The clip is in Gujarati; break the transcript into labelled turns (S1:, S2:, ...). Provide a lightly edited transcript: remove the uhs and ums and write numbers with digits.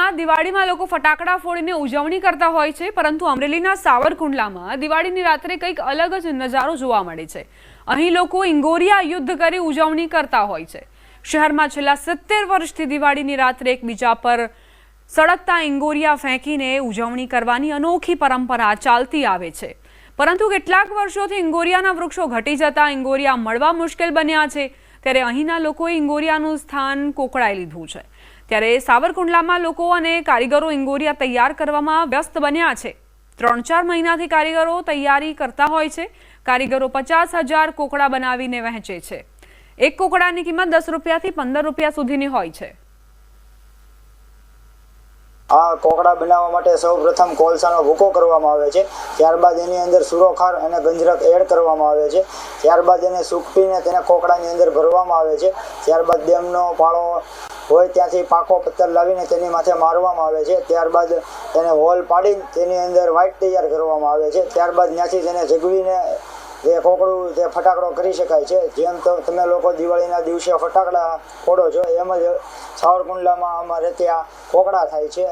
S1: અમરેલીમાં દિવાળીમાં લોકો ફટાકડા ફોડીને ઉજવણી કરતા હોય છે, પરંતુ અમરેલીના સાવરકુંડલામાં દિવાળીની રાત્રે કંઈક અલગ જ નજારો જોવા મળે છે। અહીં લોકો ઇંગોરિયા યુદ્ધ કરી ઉજવણી કરતા હોય છે। શહેરમાં છેલ્લા 70 વર્ષથી દિવાળીની રાત્રે એકબીજા પર સળગતા ઇંગોરિયા ફેંકીને ઉજવણી કરવાની અનોખી પરંપરા ચાલતી આવે છે, પરંતુ કેટલાક વર્ષોથી ઇંગોરિયાના વૃક્ષો ઘટી જતા ઇંગોરિયા મળવા મુશ્કેલ બન્યા છે। ત્યારે અહીંના લોકોએ ઇંગોરિયાનું સ્થાન કોકડાઈ લીધું છે। ત્યારે સાવરકુંડલામાં લોકો અને કારીગરો ઇંગોરિયા તૈયાર કરવામાં વ્યસ્ત બન્યા છે। 3-4 મહિનાથી કારીગરો તૈયારી કરતા હોય છે। કારીગરો 50,000 કોકડા બનાવીને વહેંચે છે। એક કોકડાની કિંમત 10 રૂપિયાથી 15 રૂપિયા સુધીની હોય છે।
S2: આ કોકડા બનાવવા માટે સૌપ્રથમ કોલસાનો ભૂકો કરવામાં આવે છે। ત્યારબાદ એની અંદર સુરોખાર અને ગંજરક એડ કરવામાં આવે છે। ત્યારબાદ એને સૂકવીને તેને કોકડાની અંદર ભરવામાં આવે છે। ત્યારબાદ ડેમનો પાળો હોય ત્યાંથી પાકો પથ્થર લાવીને તેની માથે મારવામાં આવે છે। ત્યારબાદ તેને હોલ પાડીને તેની અંદર વાઇટ તૈયાર કરવામાં આવે છે। ત્યારબાદ ત્યાંથી તેને જગવીને એ કોકડું તે ફટાકડો કરી શકાય છે। જેમ તો તમે લોકો દિવાળીના દિવસે ફટાકડા ફોડો છો, એમ જ સાવરકુંડલામાં અમારે ત્યાં કોકડા થાય છે।